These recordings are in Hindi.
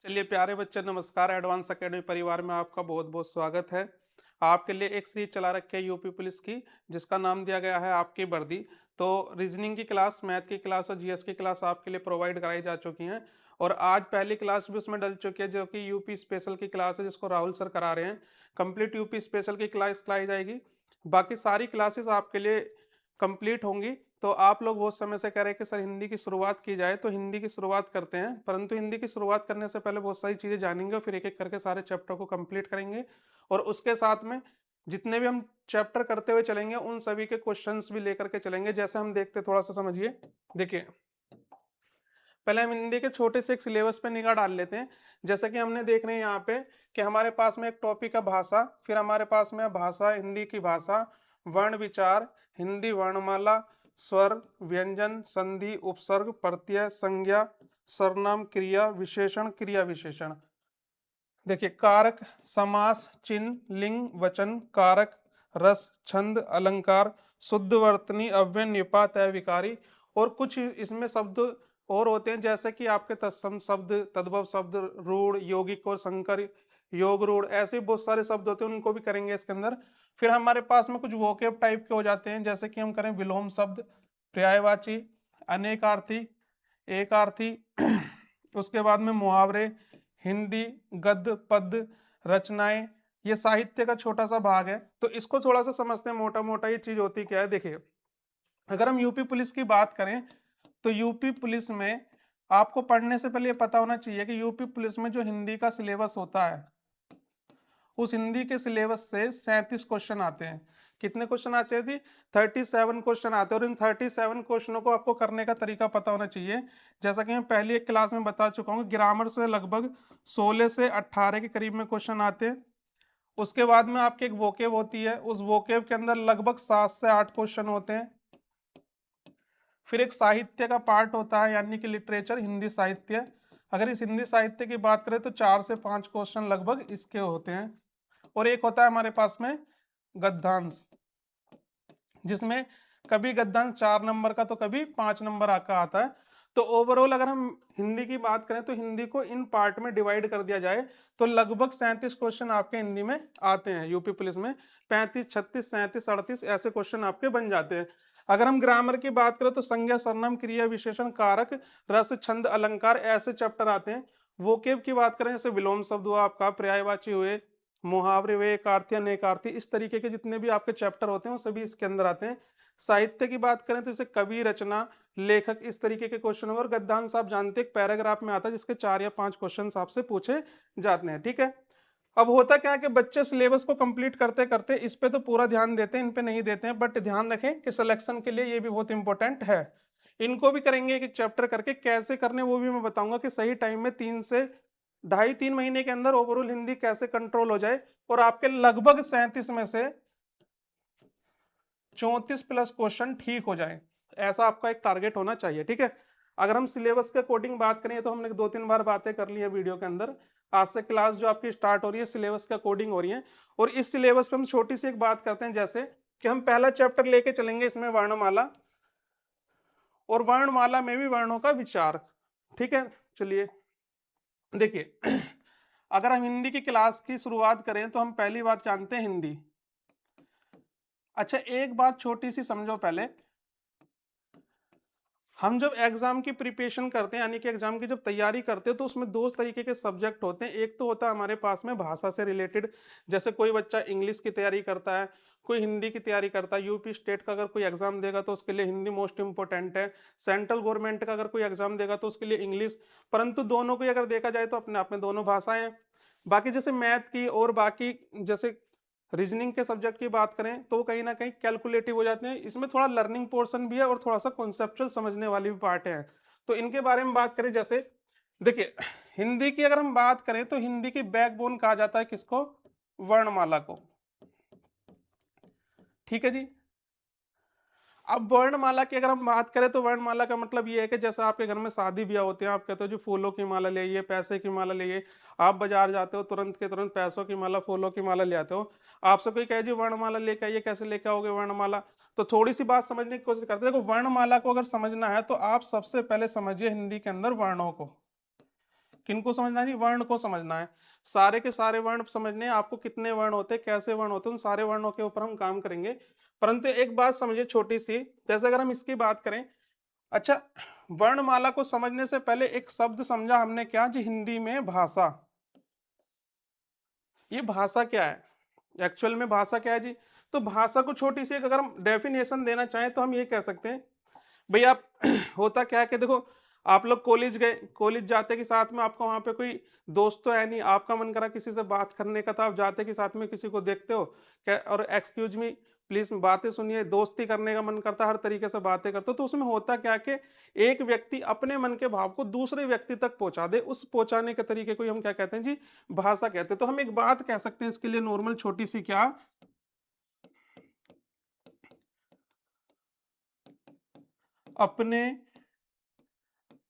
चलिए प्यारे बच्चे नमस्कार। एडवांस एकेडमी परिवार में आपका बहुत बहुत स्वागत है। आपके लिए एक सीरीज चला रखी है यूपी पुलिस की, जिसका नाम दिया गया है आपकी वर्दी। तो रीजनिंग की क्लास, मैथ की क्लास और जीएस की क्लास आपके लिए प्रोवाइड कराई जा चुकी हैं। और आज पहली क्लास भी उसमें डल चुकी है, जो कि यूपी स्पेशल की क्लास है, जिसको राहुल सर करा रहे हैं। कंप्लीट यूपी स्पेशल की क्लास कराई जाएगी। बाकी सारी क्लासेस आपके लिए कंप्लीट होंगी। तो आप लोग बहुत समय से कह रहे हैं कि सर हिंदी की शुरुआत की जाए, तो हिंदी की शुरुआत करते हैं। परंतु हिंदी की शुरुआत करने से पहले बहुत सारी चीज़ें जानेंगे और फिर एक एक करके सारे चैप्टर को कंप्लीट करेंगे। और उसके साथ में जितने भी हम चैप्टर करते हुए चलेंगे, उन सभी के क्वेश्चंस भी लेकर के चलेंगे। जैसे हम देखते, थोड़ा सा समझिए। देखिए, पहले हम हिंदी के छोटे से एक सिलेबस पे निगाह डाल लेते हैं। जैसा कि हमने देख रहे हैं यहाँ पे कि हमारे पास में एक टॉपिक है भाषा, फिर हमारे पास में है भाषा, हिंदी की भाषा, वर्ण विचार, हिंदी वर्णमाला, स्वर, व्यंजन, संधि, उपसर्ग, प्रत्यय, संज्ञा, सर्वनाम, क्रिया विशेषण, क्रिया विशेषण। देखिए, कारक, समास, चिन्ह, लिंग, वचन, कारक, रस, छंद, अलंकार, शुद्ध वर्तनी, अव्यय, निपात, विकारी। और कुछ इसमें शब्द और होते हैं, जैसे कि आपके तत्सम शब्द, तद्भव शब्द, रूढ़, यौगिक और संकर, योग रूढ़, ऐसे बहुत सारे शब्द होते हैं, उनको भी करेंगे इसके अंदर। फिर हमारे पास में कुछ वोकेब टाइप के हो जाते हैं, जैसे कि हम करें विलोम शब्द, पर्यायवाची, अनेकार्थी, एकार्थी। उसके बाद में मुहावरे, हिंदी, गद्य, पद्य, रचनाएं। ये साहित्य का छोटा सा भाग है, तो इसको थोड़ा सा समझते हैं। मोटा मोटा ये चीज होती क्या है, देखिए। अगर हम यूपी पुलिस की बात करें, तो यूपी पुलिस में आपको पढ़ने से पहले ये पता होना चाहिए कि यूपी पुलिस में जो हिंदी का सिलेबस होता है, उस हिंदी के सिलेबस से 37 क्वेश्चन आते हैं। कितने क्वेश्चन आते थे? 37 क्वेश्चन आते हैं। और इन 37 क्वेश्चनों को आपको करने का तरीका पता होना चाहिए। जैसा कि मैं पहली एक क्लास में बता चुका हूँ, ग्रामर से लगभग 16 से 18 के करीब में क्वेश्चन आते हैं। उसके बाद में आपकी एक वोकेब होती है, उस वोकेब के अंदर लगभग 7 से 8 क्वेश्चन होते हैं। फिर एक साहित्य का पार्ट होता है, यानी कि लिटरेचर, हिंदी साहित्य। अगर इस हिंदी साहित्य की बात करें तो 4 से 5 क्वेश्चन लगभग इसके होते हैं। और एक होता है हमारे पास में गद्यांश, जिसमें कभी गद्यांश 4 नंबर का तो कभी 5 नंबर का आता है। तो ओवरऑल अगर हम हिंदी की बात करें, तो हिंदी को इन पार्ट में डिवाइड कर दिया जाए, तो लगभग 37 क्वेश्चन आपके हिंदी में आते हैं यूपी पुलिस में। 35, 36, 37, 38 ऐसे क्वेश्चन आपके बन जाते हैं। अगर हम ग्रामर की बात करें, तो संज्ञा, सर्वनाम, क्रिया विशेषण, कारक, रस, छंद, अलंकार ऐसे चैप्टर आते हैं। वोकेब की बात करें, जैसे विलोम शब्द हुआ आपका, पर्यायवाची हुए, मुहावरे हुए, एकार्थी, अनेकार्थी, इस तरीके के जितने भी आपके चैप्टर होते हैं वो सभी इसके अंदर आते हैं। साहित्य की बात करें, तो जैसे कवि, रचना, लेखक, इस तरीके के क्वेश्चन होंगे। और गद्यांश आप जानते हैं, एक पैराग्राफ में आता है, जिसके 4 या 5 क्वेश्चन आपसे पूछे जाते हैं। ठीक है। अब होता क्या है कि बच्चे सिलेबस को कंप्लीट करते करते इस पे तो पूरा ध्यान देते हैं, इन पे नहीं देते हैं। बट ध्यान रखें कि सिलेक्शन के लिए ये भी बहुत इंपॉर्टेंट है। इनको भी करेंगे एक एक चैप्टर करके। कैसे करने वो भी मैं बताऊंगा, कि सही टाइम में 3 से ढाई 3 महीने के अंदर ओवरऑल हिंदी कैसे कंट्रोल हो जाए, और आपके लगभग 37 में से 34 प्लस क्वेश्चन ठीक हो जाए। ऐसा आपका एक टारगेट होना चाहिए। ठीक है। अगर हम सिलेबस के अकॉर्डिंग बात करें, तो हमने 2-3 बार बातें कर ली है वीडियो के अंदर। आज से क्लास जो आपकी स्टार्ट हो रही है, सिलेबस के अकॉर्डिंग हो रही है। और इस सिलेबस पे हम छोटी सी एक बात करते हैं, जैसे कि हम पहला चैप्टर लेके चलेंगे इसमें वर्णमाला, और वर्णमाला में भी वर्णों का विचार। ठीक है। चलिए, देखिए। अगर हम हिंदी की क्लास की शुरुआत करें, तो हम पहली बात जानते हैं हिंदी। अच्छा, एक बात छोटी सी समझो पहले। हम जब एग्जाम की प्रिपरेशन करते हैं, यानी कि एग्जाम की जब तैयारी करते हैं, तो उसमें दो तरीके के सब्जेक्ट होते हैं। एक तो होता है हमारे पास में भाषा से रिलेटेड, जैसे कोई बच्चा इंग्लिश की तैयारी करता है, कोई हिंदी की तैयारी करता है। यूपी स्टेट का अगर कोई एग्जाम देगा, तो उसके लिए हिंदी मोस्ट इंपॉर्टेंट है। सेंट्रल गवर्नमेंट का अगर कोई एग्जाम देगा, तो उसके लिए इंग्लिश। परंतु दोनों को अगर देखा जाए, तो अपने आप में दोनों भाषाएं हैं। बाकी जैसे मैथ की और बाकी जैसे रीजनिंग के सब्जेक्ट की बात करें, तो वो कहीं ना कहीं कैलकुलेटिव हो जाते हैं। इसमें थोड़ा लर्निंग पोर्शन भी है, और थोड़ा सा कॉन्सेप्चुअल समझने वाली भी पार्ट है। तो इनके बारे में बात करें, जैसे देखिए, हिंदी की अगर हम बात करें, तो हिंदी की बैकबोन कहा जाता है किसको? वर्णमाला को। ठीक है जी। अब वर्णमाला की अगर हम बात करें, तो वर्णमाला का मतलब ये है कि जैसे आपके घर में शादी ब्याह होते हैं, आप कहते हो जो फूलों की माला ले आइए, पैसे की माला ले आइए। आप बाजार जाते हो, तुरंत के तुरंत पैसों की माला, फूलों की माला ले आते हो। आपसे कोई कहे जी वर्णमाला लेके आइए, कैसे लेके आओगे वर्णमाला? तो थोड़ी सी बात समझने की कोशिश करते हैं। देखो, वर्णमाला को अगर समझना है, तो आप सबसे पहले समझिए हिंदी के अंदर वर्णों को। किनको समझना है जी? वर्ण को समझना है। सारे के सारे वर्ण समझने हैं आपको, कितने वर्ण होते हैं, कैसे वर्ण होते हैं, उन सारे वर्णों के ऊपर हम काम करेंगे। परंतु एक बात समझिए छोटी सी, जैसे अगर हम इसकी बात करें, अच्छा, वर्णमाला को समझने से पहले एक शब्द समझा हमने क्या जी? हिंदी में भाषा। ये भाषा क्या है? एक्चुअल में भाषा क्या है जी? तो भाषा को छोटी सी एक अगर हम डेफिनेशन देना चाहें तो हम ये कह सकते हैं, भई आप होता क्या है कि देखो, आप लोग कॉलेज गए, कॉलेज जाते के साथ में आपका वहाँ पे कोई दोस्त तो है नहीं, आपका मन करा किसी से बात करने का, तो आप जाते के साथ में किसी को देखते हो क्या, और एक्सक्यूज मी प्लीज बातें सुनिए, दोस्ती करने का मन करता है, हर तरीके से बातें करते हो, तो उसमें होता क्या कि एक व्यक्ति अपने मन के भाव को दूसरे व्यक्ति तक पहुंचा दे, उस पहुंचाने के तरीके को ही हम क्या कहते हैं जी? भाषा कहते हैं। तो हम एक बात कह सकते हैं इसके लिए नॉर्मल छोटी सी, क्या, अपने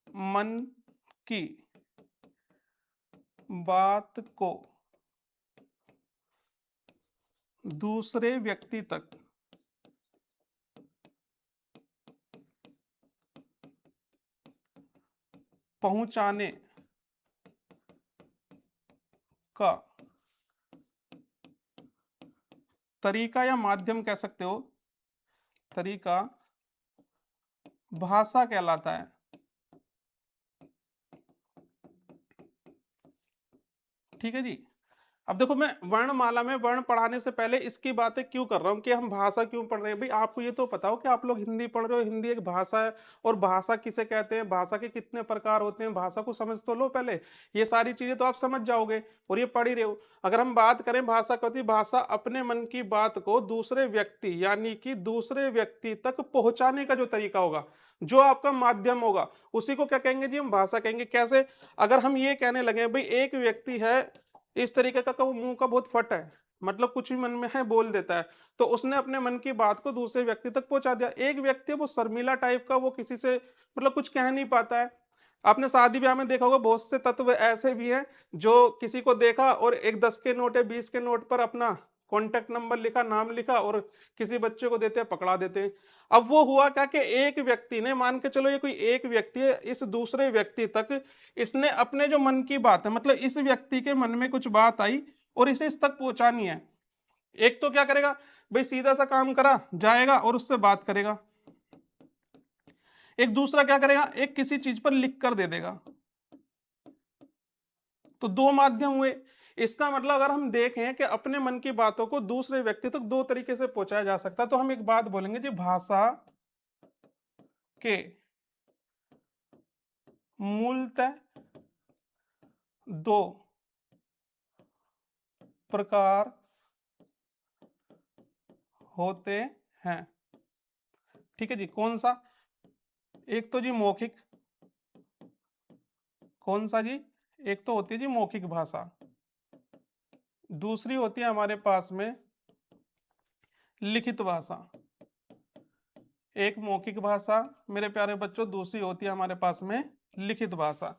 मन की बात को दूसरे व्यक्ति तक पहुंचाने का तरीका या माध्यम कह सकते हो, तरीका भाषा कहलाता है। ठीक है जी। अब देखो, मैं वर्णमाला में वर्ण पढ़ाने से पहले इसकी बातें क्यों कर रहा हूँ कि हम भाषा क्यों पढ़ रहे हैं? भाई आपको ये तो पता हो कि आप लोग हिंदी पढ़ रहे हो, हिंदी एक भाषा है, और भाषा किसे कहते हैं, भाषा के कितने प्रकार होते हैं, भाषा को समझ तो लो पहले। ये सारी चीजें तो आप समझ जाओगे और ये पढ़ ही रहे हो। अगर हम बात करें भाषा क्या होती है, भाषा अपने मन की बात को दूसरे व्यक्ति, यानी कि दूसरे व्यक्ति तक पहुंचाने का जो तरीका होगा, जो आपका माध्यम होगा, उसी को क्या कहेंगे जी? हम भाषा कहेंगे। कैसे? अगर हम ये कहने लगे भाई एक व्यक्ति है इस तरीके का वो मुंह का बहुत फट है, मतलब कुछ भी मन में है बोल देता है, तो उसने अपने मन की बात को दूसरे व्यक्ति तक पहुंचा दिया। एक व्यक्ति है वो शर्मीला टाइप का, वो किसी से मतलब कुछ कह नहीं पाता है। आपने शादी ब्याह में देखा होगा, बहुत से तत्व ऐसे भी हैं जो किसी को देखा और एक 10 के नोट या 20 के नोट पर अपना कॉन्टेक्ट नंबर लिखा, नाम लिखा, और किसी बच्चे को देते हैं, पकड़ा देते हैं। अब वो हुआ क्या कि एक व्यक्ति ने, मान के चलो ये कोई एक व्यक्ति है, इस दूसरे व्यक्ति तक इसने अपने जो मन की बात है, मतलब इस व्यक्ति के मन में कुछ बात आई और इसे इस तक पहुंचानी है। एक तो क्या करेगा भाई, सीधा सा काम करा, जाएगा और उससे बात करेगा। एक दूसरा क्या करेगा, एक किसी चीज पर लिख कर दे देगा। तो दो माध्यम हुए। इसका मतलब अगर हम देखें कि अपने मन की बातों को दूसरे व्यक्ति तक दो तरीके से पहुंचाया जा सकता है, तो हम एक बात बोलेंगे जी, भाषा के मूलतः दो प्रकार होते हैं। ठीक है जी। कौन सा? एक तो जी मौखिक, कौन सा जी? एक तो होती है जी मौखिक भाषा, दूसरी होती है हमारे पास में लिखित भाषा। एक मौखिक भाषा मेरे प्यारे बच्चों, दूसरी होती है हमारे पास में लिखित भाषा।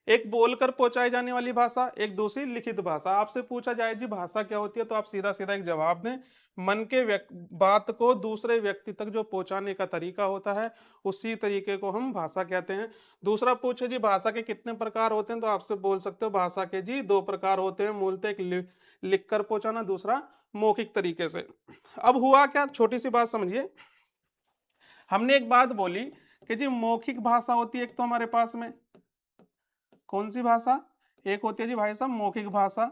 एक बोलकर पहुंचाई जाने वाली भाषा, एक दूसरी लिखित भाषा। आपसे पूछा जाए जी भाषा क्या होती है, तो आप सीधा सीधा एक जवाब दें, मन के बात को दूसरे व्यक्ति तक जो पहुंचाने का तरीका होता है, उसी तरीके को हम भाषा कहते हैं। दूसरा पूछे जी भाषा के कितने प्रकार होते हैं, तो आपसे बोल सकते हो भाषा के जी दो प्रकार होते हैं, मूलतः एक लिख कर पहुंचाना, दूसरा मौखिक तरीके से। अब हुआ क्या, छोटी सी बात समझिए। हमने एक बात बोली कि जी मौखिक भाषा होती है एक तो हमारे पास में, कौन सी भाषा? एक होती है जी भाई साहब मौखिक भाषा,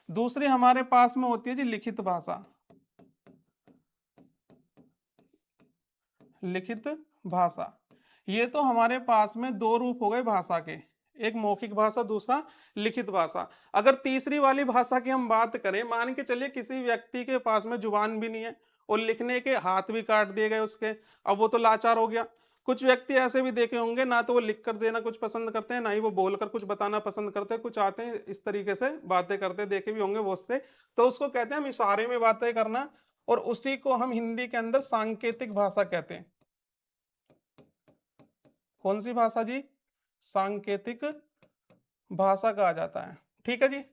दूसरी हमारे पास में होती है जी लिखित भाषा। लिखित भाषा, ये तो हमारे पास में दो रूप हो गए भाषा के, एक मौखिक भाषा, दूसरा लिखित भाषा। अगर तीसरी वाली भाषा की हम बात करें, मान के चलिए किसी व्यक्ति के पास में जुबान भी नहीं है और लिखने के हाथ भी काट दिए गए उसके, अब वो तो लाचार हो गया। कुछ व्यक्ति ऐसे भी देखे होंगे, ना तो वो लिख कर देना कुछ पसंद करते हैं, ना ही वो बोलकर कुछ बताना पसंद करते हैं। कुछ आते हैं इस तरीके से बातें करते, देखे भी होंगे बहुत से, तो उसको कहते हैं हम इशारे में बातें करना, और उसी को हम हिंदी के अंदर सांकेतिक भाषा कहते हैं। कौन सी भाषा जी? सांकेतिक भाषा कहा जाता है। ठीक है जी।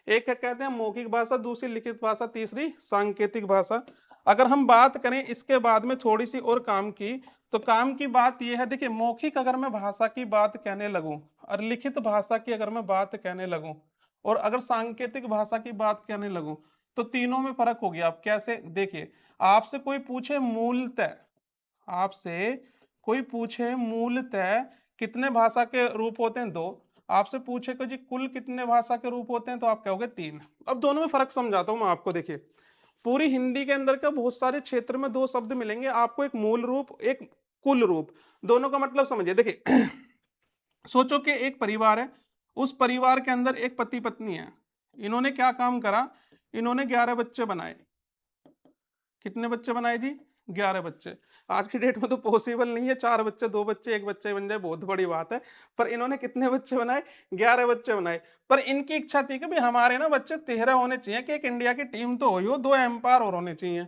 एक है कहते हैं मौखिक भाषा, दूसरी लिखित भाषा, तीसरी सांकेतिक भाषा। अगर हम बात करें इसके बाद में थोड़ी सी और काम की, तो काम की बात यह है, देखिए मौखिक अगर मैं भाषा की बात कहने लगूं, और लिखित भाषा की अगर मैं बात कहने लगूं और अगर सांकेतिक भाषा की बात कहने लगूं तो तीनों में फर्क हो गया। आप कैसे देखिए, आपसे कोई पूछे मूलतः, आपसे कोई पूछे मूलतः कितने भाषा के रूप होते हैं, दो। आपसे पूछे कि जी कुल कितने भाषा के रूप होते हैं, तो आप कहोगे तीन। अब दोनों में फर्क समझाता हूं मैं आपको। देखिए, पूरी हिंदी के अंदर का बहुत सारे क्षेत्र में दो शब्द मिलेंगे आपको, एक मूल रूप, एक कुल रूप। दोनों का मतलब समझिए। देखिए सोचो कि एक परिवार है, उस परिवार के अंदर एक पति पत्नी है। इन्होंने क्या काम करा, इन्होंने 11 बच्चे बनाए। कितने बच्चे बनाए जी, 11 बच्चे। आज की डेट में तो पॉसिबल नहीं है, 4 बच्चे, 2 बच्चे, 1 बच्चे बन जाए, बहुत बड़ी बात है। पर इन्होंने कितने बच्चे बनाए, 11 बच्चे बनाए। पर इनकी इच्छा थी कि भाई हमारे ना बच्चे 13 होने चाहिए, कि एक इंडिया की टीम तो हुई हो, 2 एम्पायर और होने चाहिए।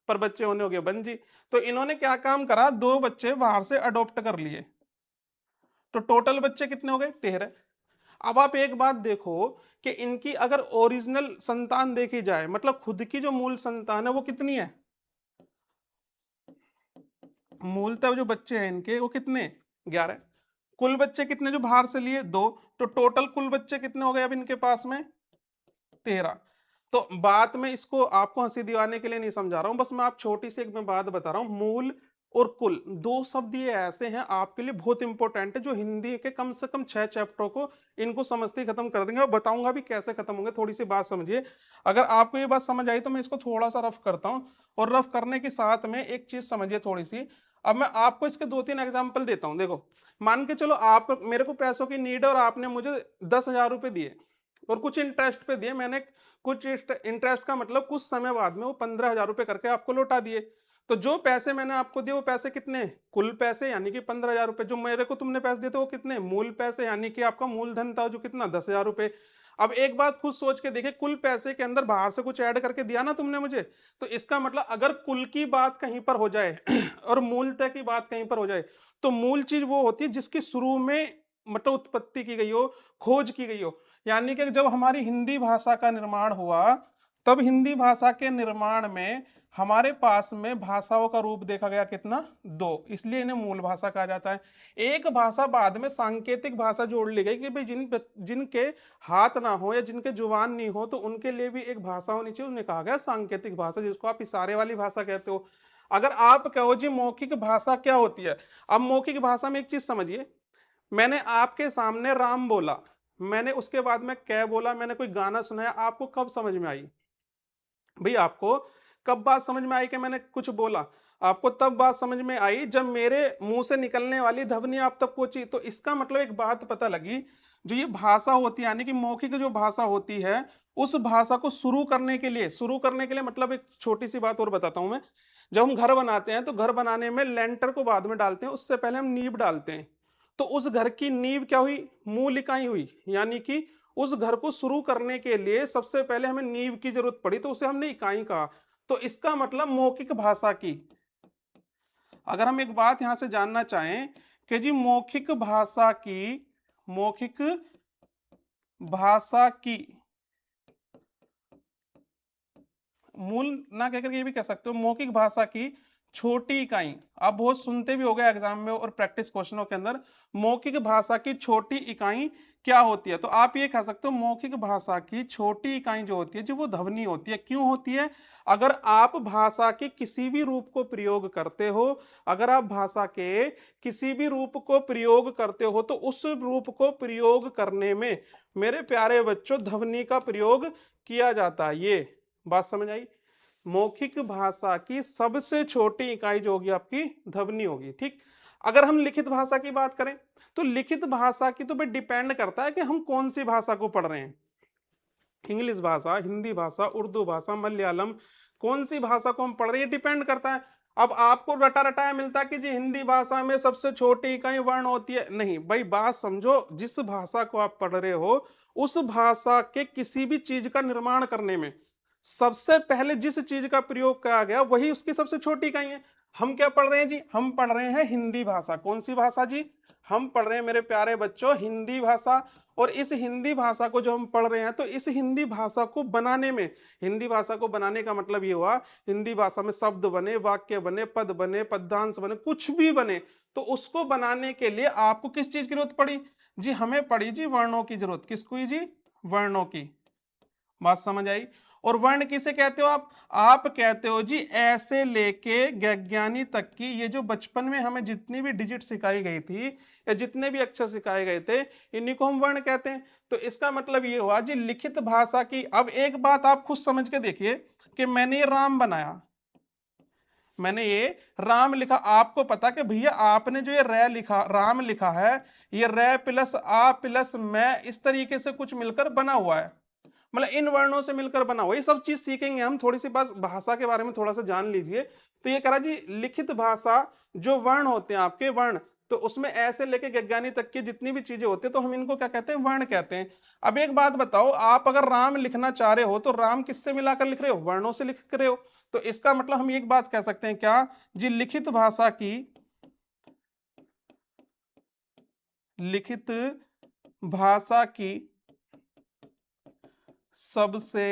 पर बच्चे होने हो गए बन जी। तो इन्होंने क्या काम करा, 2 बच्चे बाहर से अडॉप्ट कर लिए। तो टोटल बच्चे कितने हो गए, 13। अब आप एक बात देखो कि इनकी अगर ओरिजिनल संतान देखी जाए, मतलब खुद की जो मूल संतान है वो कितनी है, मूलतः जो बच्चे हैं इनके वो कितने, 11। कुल बच्चे कितने जो बाहर से लिए, दो। तो टोटल कुल बच्चे कितने हो गए अब इनके पास में, 13। तो बात में इसको आपको हंसी दिवाने के लिए नहीं समझा रहा हूं, बस मैं आप छोटी सी एक मैं बात बता रहा हूं। मूल और कुल दो शब्द ये ऐसे हैं आपके लिए बहुत इंपॉर्टेंट है, जो हिंदी के कम से कम 6 चैप्टरों को इनको समझते ही खत्म कर देंगे। और बताऊंगा भी कैसे खत्म होंगे, थोड़ी सी बात समझिए। अगर आपको ये बात समझ आई तो मैं इसको थोड़ा सा रफ करता हूं, और रफ करने के साथ में एक चीज समझिए थोड़ी सी। अब मैं आपको इसके 2-3 एग्जाम्पल देता हूं। देखो, मान के चलो आप मेरे को पैसों की नीड है और आपने मुझे 10,000 रुपए दिए और कुछ इंटरेस्ट पे दिए। मैंने कुछ इंटरेस्ट का मतलब कुछ समय बाद में वो 15,000 रुपए करके आपको लौटा दिए। तो जो पैसे मैंने आपको दिए वो पैसे कितने, कुल पैसे, यानी कि 15,000 रुपए। जो मेरे को तुमने पैसे दिए थे वो कितने, मूल पैसे, यानी कि आपका मूलधन था जो कितना, 10,000 रुपए। अब एक बात खुद सोच के देखिए, कुल पैसे के अंदर बाहर से कुछ ऐड करके दिया ना तुमने मुझे, तो इसका मतलब अगर कुल की बात कहीं पर हो जाए और मूलतः की बात कहीं पर हो जाए, तो मूल चीज वो होती है जिसकी शुरू में मतलब उत्पत्ति की गई हो, खोज की गई हो। यानी कि जब हमारी हिंदी भाषा का निर्माण हुआ, तब हिंदी भाषा के निर्माण में हमारे पास में भाषाओं का रूप देखा गया कितना, दो। इसलिए इन्हें मूल भाषा कहा जाता है। एक भाषा बाद में सांकेतिक भाषा जोड़ ली गई कि भाई जिनके हाथ ना हो या जिनके जुबान नहीं हो, तो उनके लिए भी एक भाषा होनी चाहिए, उन्हें कहा गया सांकेतिक भाषा, जिसको आप इशारे वाली भाषा कहते हो। अगर आप कहो जी मौखिक भाषा क्या होती है, अब मौखिक भाषा में एक चीज समझिए। मैंने आपके सामने राम बोला, मैंने उसके बाद में कै बोला, मैंने कोई गाना सुनाया, आपको कब समझ में आई भाई, आपको कब बात समझ में आई कि मैंने कुछ बोला, आपको तब बात समझ में आई जब मेरे मुंह से निकलने वाली ध्वनि आप तक पहुंची। तो इसका मतलब एक बात पता लगी, जो ये भाषा होती है यानी कि मौखिक जो भाषा होती है, उस भाषा को शुरू करने के लिए मतलब एक छोटी सी बात और बताता हूं मैं। जब हम घर बनाते हैं तो घर बनाने में लेंटर को बाद में डालते हैं, उससे पहले हम नींव डालते हैं। तो उस घर की नींव क्या हुई, मूल इकाई हुई। यानी कि उस घर को शुरू करने के लिए सबसे पहले हमें नींव की जरूरत पड़ी, तो उसे हमने इकाई कहा। तो इसका मतलब मौखिक भाषा की, अगर हम एक बात यहां से जानना चाहें कि जी मौखिक भाषा की मूल ना कहकर ये भी कह सकते हो मौखिक भाषा की छोटी इकाई। आप बहुत सुनते भी हो गए एग्जाम में और प्रैक्टिस क्वेश्चनों के अंदर, मौखिक भाषा की छोटी इकाई क्या होती है। तो आप ये कह सकते हो मौखिक भाषा की छोटी इकाई जो होती है, जो वो ध्वनि होती है। क्यों होती है, अगर आप भाषा के किसी भी रूप को प्रयोग करते हो, अगर आप भाषा के किसी भी रूप को प्रयोग करते हो, तो उस रूप को प्रयोग करने में मेरे प्यारे बच्चों ध्वनि का प्रयोग किया जाता है। ये बात समझ आई। मौखिक भाषा की सबसे छोटी इकाई जो होगी आपकी ध्वनि होगी, ठीक। अगर हम लिखित भाषा की बात करें, तो लिखित भाषा की तो भाई डिपेंड करता है कि हम कौन सी भाषा को पढ़ रहे हैं। इंग्लिश भाषा, हिंदी भाषा, उर्दू भाषा, मलयालम, कौन सी भाषा को हम पढ़ रहे हैं डिपेंड करता है। अब आपको रटा रटाया मिलता है कि जी हिंदी भाषा में सबसे छोटी इकाई वर्ण होती है, नहीं भाई, बात समझो। जिस भाषा को आप पढ़ रहे हो, उस भाषा के किसी भी चीज का निर्माण करने में सबसे पहले जिस चीज का प्रयोग किया गया वही उसकी सबसे छोटी इकाई है। हम क्या पढ़ रहे हैं जी, हम पढ़ रहे हैं हिंदी भाषा। कौन सी भाषा जी, हम पढ़ रहे हैं मेरे प्यारे बच्चों हिंदी भाषा। और इस हिंदी भाषा को जो हम पढ़ रहे हैं, तो इस हिंदी भाषा को बनाने में, हिंदी भाषा को बनाने का मतलब ये हुआ, हिंदी भाषा में शब्द बने, वाक्य बने, पद बने, पद्यांश बने, कुछ भी बने, तो उसको बनाने के लिए आपको किस चीज की जरूरत पड़ी, जी हमें पड़ी जी वर्णों की जरूरत, किसको हुई जी? वर्णों की। बात समझ आई? और वर्ण किसे कहते हो आप कहते हो जी ऐसे लेके गज्ञानी तक की, ये जो बचपन में हमें जितनी भी डिजिट सिखाई गई थी या जितने भी अक्षर सिखाए गए थे, इन्हीं को हम वर्ण कहते हैं। तो इसका मतलब ये हुआ जी लिखित भाषा की। अब एक बात आप खुद समझ के देखिए कि मैंने ये राम बनाया, मैंने ये राम लिखा, आपको पता कि भैया आपने जो ये रै लिखा, राम लिखा है, ये रै प्लस आ प्लस मैं इस तरीके से कुछ मिलकर बना हुआ है, मतलब इन वर्णों से मिलकर बना हुआ। ये सब चीज सीखेंगे हम, थोड़ी सी बात भाषा के बारे में थोड़ा सा जान लीजिए। तो ये करा जी लिखित भाषा, जो वर्ण होते हैं आपके वर्ण, तो उसमें ऐसे लेके गज्ञानी तक की जितनी भी चीजें होती है तो हम इनको क्या कहते हैं? वर्ण कहते हैं। अब एक बात बताओ, आप अगर राम लिखना चाह रहे हो तो राम किससे मिलाकर लिख रहे हो? वर्णों से लिख रहे हो। तो इसका मतलब हम एक बात कह सकते हैं क्या जी, लिखित भाषा की, लिखित भाषा की सबसे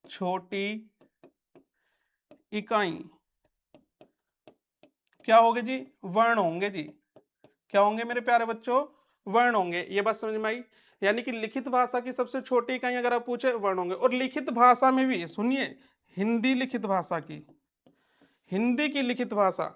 छोटी इकाई क्या होगी जी? वर्ण होंगे जी। क्या होंगे मेरे प्यारे बच्चों? वर्ण होंगे। ये बात समझ में आई? यानी कि लिखित भाषा की सबसे छोटी इकाई अगर आप पूछे, वर्ण होंगे। और लिखित भाषा में भी सुनिए, हिंदी लिखित भाषा की, हिंदी की लिखित भाषा,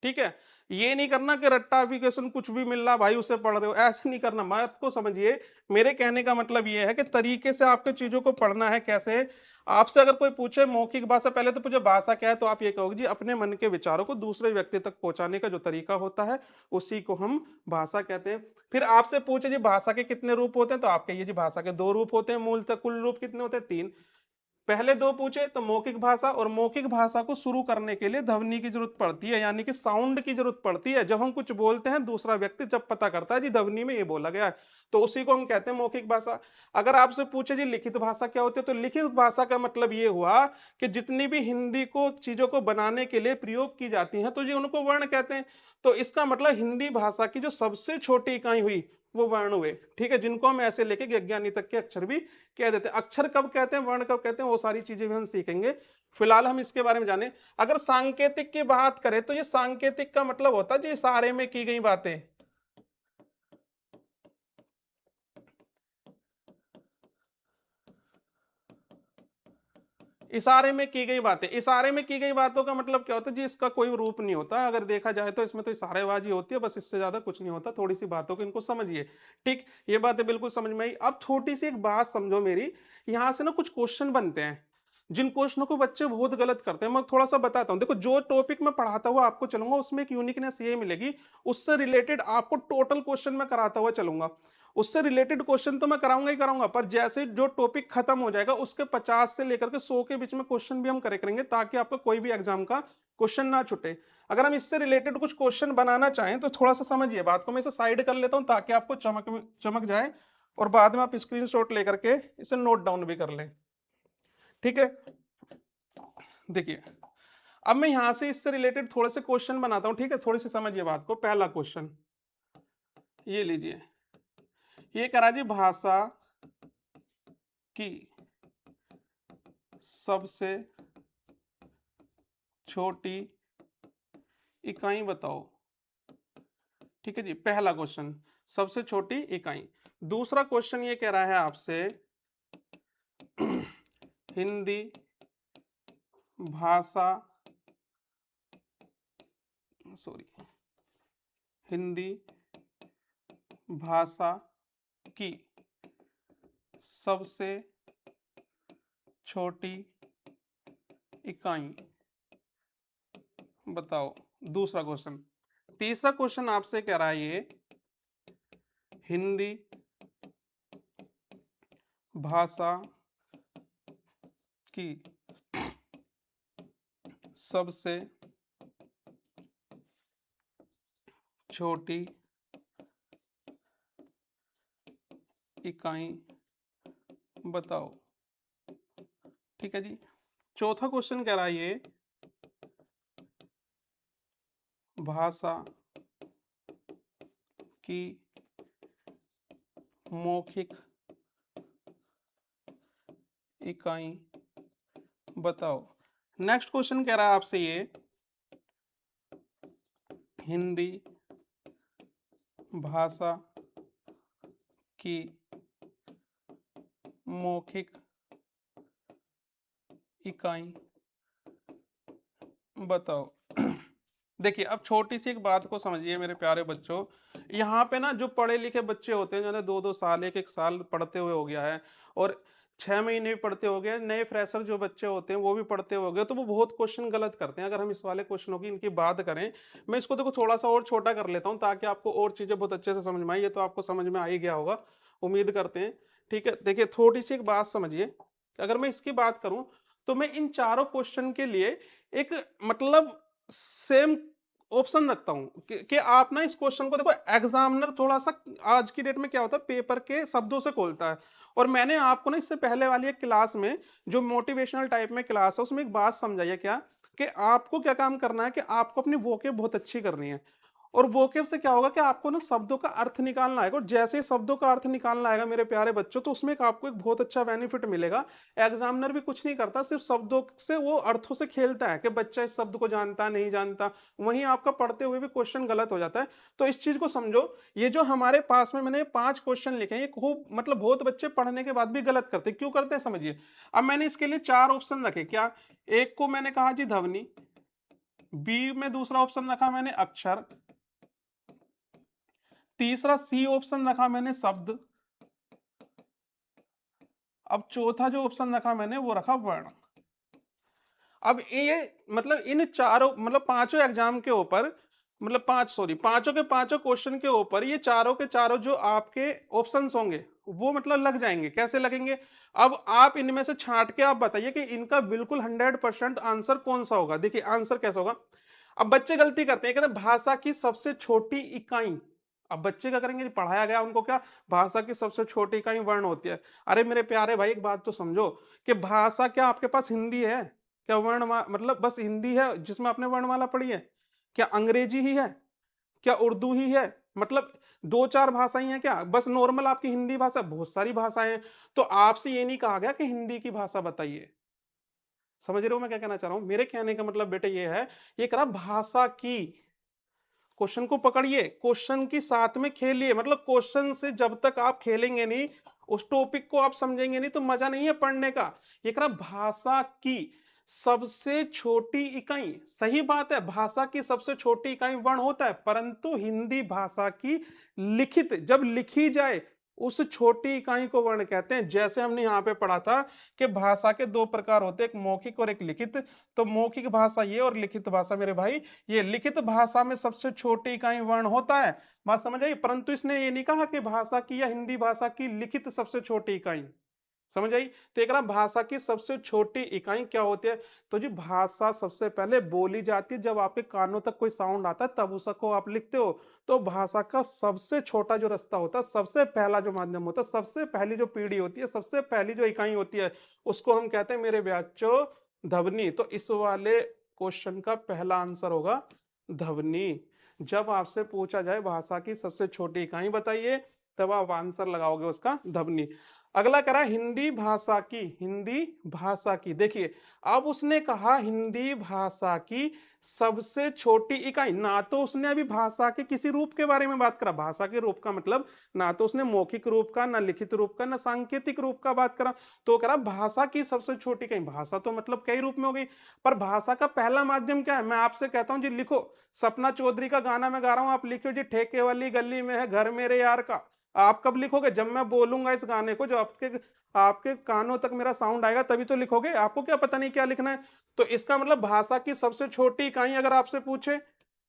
ठीक है? ये नहीं करना कि रट्टाफिकेशन कुछ भी मिल रहा भाई उसे पढ़ रहे हो, ऐसे नहीं करना। बात को समझिए, मेरे कहने का मतलब ये है कि तरीके से आपके चीजों को पढ़ना है। कैसे? आपसे अगर कोई पूछे मौखिक भाषा, पहले तो पूछे भाषा क्या है, तो आप ये कहोगे जी अपने मन के विचारों को दूसरे व्यक्ति तक पहुंचाने का जो तरीका होता है उसी को हम भाषा कहते हैं। फिर आपसे पूछे जी भाषा के कितने रूप होते हैं, तो आप कहिए जी भाषा के 2 रूप होते हैं मूलतः। कुल रूप कितने होते हैं? 3। पहले 2 पूछे तो मौखिक भाषा, और मौखिक भाषा को शुरू करने के लिए ध्वनि की जरूरत पड़ती है, यानी कि साउंड की जरूरत पड़ती है। जब हम कुछ बोलते हैं दूसरा व्यक्ति जब पता करता है जी ध्वनि में ये बोला गया है, तो उसी को हम कहते हैं मौखिक भाषा। अगर आपसे पूछे जी लिखित भाषा क्या होती है, तो लिखित भाषा का मतलब ये हुआ कि जितनी भी हिंदी को चीजों को बनाने के लिए प्रयोग की जाती हैं तो जी उनको वर्ण कहते हैं। तो इसका मतलब हिंदी भाषा की जो सबसे छोटी इकाई हुई वो वर्ण हुए, ठीक है, जिनको हम ऐसे लेके गज्ञानी तक के अक्षर भी कह देते हैं। अक्षर कब कहते हैं, वर्ण कब कहते हैं, वो सारी चीजें भी हम सीखेंगे। फिलहाल हम इसके बारे में जाने। अगर सांकेतिक की बात करें तो ये सांकेतिक का मतलब होता है जी इशारे में की गई बातें, इशारे में की गई बातें। इशारे में की गई बातों का मतलब क्या होता है जी, इसका कोई रूप नहीं होता। अगर देखा जाए तो इसमें तो इशारेबाजी होती है बस, इससे ज्यादा कुछ नहीं होता। थोड़ी सी बातों को इनको समझिए, ठीक, ये बातें बिल्कुल समझ में आई। अब छोटी सी एक बात समझो मेरी, यहाँ से ना कुछ क्वेश्चन बनते हैं जिन क्वेश्चनों को बच्चे बहुत गलत करते हैं। मैं थोड़ा सा बताता हूँ। देखो, जो टॉपिक मैं पढ़ाता हुआ आपको चलूंगा उसमें एक यूनिकनेस ये मिलेगी, उससे रिलेटेड आपको टोटल क्वेश्चन मैं कराता हुआ चलूंगा। उससे रिलेटेड क्वेश्चन तो मैं कराऊंगा ही कराऊंगा, पर जैसे जो टॉपिक खत्म हो जाएगा उसके 50 से लेकर के 100 के बीच में क्वेश्चन भी हम करे करेंगे, ताकि आपका कोई भी एग्जाम का क्वेश्चन ना छूटे। अगर हम इससे रिलेटेड कुछ क्वेश्चन बनाना चाहें तो थोड़ा सा समझिए बात को। मैं इसे साइड कर लेता हूं ताकि आपको चमक चमक जाए, और बाद में आप स्क्रीनशॉट लेकर के इसे नोट डाउन भी कर लें, ठीक है? देखिए, अब मैं यहां से इससे रिलेटेड थोड़े से क्वेश्चन बनाता हूं, ठीक है? थोड़ी सी समझिए बात को। पहला क्वेश्चन ये लीजिए, ये करा जी भाषा की सबसे छोटी इकाई बताओ, ठीक है जी, पहला क्वेश्चन, सबसे छोटी इकाई। दूसरा क्वेश्चन ये कह रहा है आपसे हिंदी भाषा, सॉरी, हिंदी भाषा की सबसे छोटी इकाई बताओ, दूसरा क्वेश्चन। तीसरा क्वेश्चन आपसे कह रहा है ये हिंदी भाषा की सबसे छोटी इकाई बताओ, ठीक है जी। चौथा क्वेश्चन कह रहा है ये भाषा की मौखिक इकाई बताओ। नेक्स्ट क्वेश्चन कह रहा है आपसे ये हिंदी भाषा की मौखिक इकाई बताओ। देखिए, अब छोटी सी एक बात को समझिए मेरे प्यारे बच्चों। यहाँ पे ना जो पढ़े लिखे बच्चे होते हैं, जिन्हें 2-2 साल, 1-1 साल पढ़ते हुए हो गया है, और 6 महीने भी पढ़ते हो गए, नए फ्रेशर जो बच्चे होते हैं वो भी पढ़ते हो गए, तो वो बहुत क्वेश्चन गलत करते हैं। अगर हम इस वाले क्वेश्चनों की इनकी बात करें, मैं इसको देखो थोड़ा सा और छोटा कर लेता हूँ ताकि आपको और चीजें बहुत अच्छे से समझ में आए। ये तो आपको समझ में आ ही गया होगा, उम्मीद करते हैं। ठीक है, देखिए थोड़ी सी एक बात समझिए। अगर मैं इसकी बात करूं, तो मैं इन चारों क्वेश्चन के लिए एक मतलब सेम ऑप्शन रखता हूँ कि आप ना इस क्वेश्चन को देखो, एग्जामिनर थोड़ा सा आज की डेट में क्या होता है, पेपर के शब्दों से खोलता है। और मैंने आपको ना इससे पहले वाली एक क्लास में, जो मोटिवेशनल टाइप में क्लास है, उसमें एक बात समझाइए क्या, कि आपको क्या काम करना है, कि आपको अपनी वोकेब बहुत अच्छी करनी है। और वोकेब से क्या होगा कि आपको ना शब्दों का अर्थ निकालना आएगा, और जैसे ही शब्दों का अर्थ निकालना आएगा मेरे प्यारे बच्चों, तो उसमें आपको एक बहुत अच्छा बेनिफिट मिलेगा। एग्जामिनर भी कुछ नहीं करता, सिर्फ शब्दों से, वो अर्थों से खेलता है कि बच्चा इस शब्द को जानता नहीं जानता। वहीं आपका पढ़ते हुए भी क्वेश्चन गलत हो जाता है। तो इस चीज को समझो। ये जो हमारे पास में मैंने 5 क्वेश्चन लिखे हैं, ये खूब मतलब बहुत बच्चे पढ़ने के बाद भी गलत करते हैं। क्यों करते हैं समझिए। अब मैंने इसके लिए 4 ऑप्शन रखे क्या। एक को मैंने कहा जी ध्वनि, बी में दूसरा ऑप्शन रखा मैंने अक्षर, तीसरा सी ऑप्शन रखा मैंने शब्द, अब चौथा जो ऑप्शन रखा मैंने वो रखा वर्ण। अब ये मतलब इन चारों मतलब पांचों एग्जाम के ऊपर, मतलब पांचों के पांचों क्वेश्चन के ऊपर ये चारों के चारों जो आपके ऑप्शंस होंगे वो मतलब लग जाएंगे। कैसे लगेंगे। अब आप इनमें से छांट के आप बताइए कि इनका बिल्कुल 100% आंसर कौन सा होगा। देखिए आंसर कैसा होगा। अब बच्चे गलती करते हैं, कहते हैं भाषा की सबसे छोटी इकाई। अब बच्चे क्या करेंगे, पढ़ाया गया उनको क्या, भाषा की सबसे छोटी इकाई वर्ण होती है। अरे मेरे प्यारे भाई एक बात तो समझो, कि भाषा क्या आपके पास हिंदी है, क्या मतलब बस हिंदी है जिसमें आपने वर्णमाला पढ़ी है, क्या अंग्रेजी ही है, क्या उर्दू ही है, मतलब 2-4 भाषाएं हैं क्या, बस नॉर्मल आपकी हिंदी भाषा, बहुत सारी भाषाएं हैं। तो आपसे ये नहीं कहा गया कि हिंदी की भाषा बताइए। समझ रहे हो मैं क्या कहना चाह रहा हूं। मेरे कहने का मतलब बेटा ये है, ये करा भाषा की। क्वेश्चन को पकड़िए, क्वेश्चन की साथ में खेलिए, मतलब क्वेश्चन से जब तक आप खेलेंगे नहीं, उस टॉपिक को आप समझेंगे नहीं, तो मजा नहीं है पढ़ने का। ये कह रहा भाषा की सबसे छोटी इकाई, सही बात है, भाषा की सबसे छोटी इकाई वर्ण होता है, परंतु हिंदी भाषा की लिखित जब लिखी जाए उस छोटी इकाई को वर्ण कहते हैं। जैसे हमने यहाँ पे पढ़ा था कि भाषा के 2 प्रकार होते हैं, एक मौखिक और एक लिखित। तो मौखिक भाषा ये और लिखित भाषा मेरे भाई, ये लिखित भाषा में सबसे छोटी इकाई वर्ण होता है। बात समझ आई। परंतु इसने ये नहीं कहा कि भाषा की या हिंदी भाषा की लिखित सबसे छोटी इकाई। समझ आई। तो एक भाषा की सबसे छोटी इकाई क्या होती है। तो जी भाषा सबसे पहले बोली जाती है, जब आपके कानों तक कोई साउंड आता है तब उसको आप लिखते हो। तो भाषा का सबसे छोटा जो रास्ता होता है, सबसे पहला जो माध्यम होता है, सबसे पहली जो पीढ़ी होती है, सबसे पहली जो इकाई होती है, उसको हम कहते हैं मेरे बच्चों ध्वनि। तो इस वाले क्वेश्चन का पहला आंसर होगा ध्वनि। जब आपसे पूछा जाए भाषा की सबसे छोटी इकाई बताइए, तब आप आंसर लगाओगे उसका ध्वनि। अगला करा हिंदी भाषा की, हिंदी भाषा की। देखिए अब उसने कहा हिंदी भाषा की सबसे छोटी इकाई, ना तो उसने अभी भाषा के किसी रूप के बारे में बात करा। भाषा के रूप का मतलब ना तो उसने मौखिक रूप का, ना लिखित रूप का, ना सांकेतिक रूप का बात करा। तो करा भाषा की सबसे छोटी इकाई, भाषा तो मतलब कई रूप में हो गई, पर भाषा का पहला माध्यम क्या है। मैं आपसे कहता हूं जी लिखो, सपना चौधरी का गाना मैं गा रहा हूं, आप लिखो जी ठेके वाली गली में है घर मेरे यार का। आप कब लिखोगे, जब मैं बोलूंगा इस गाने को, जो आपके आपके कानों तक मेरा साउंड आएगा तभी तो लिखोगे। आपको क्या पता नहीं क्या लिखना है। तो इसका मतलब भाषा की सबसे छोटी इकाई अगर आपसे पूछे,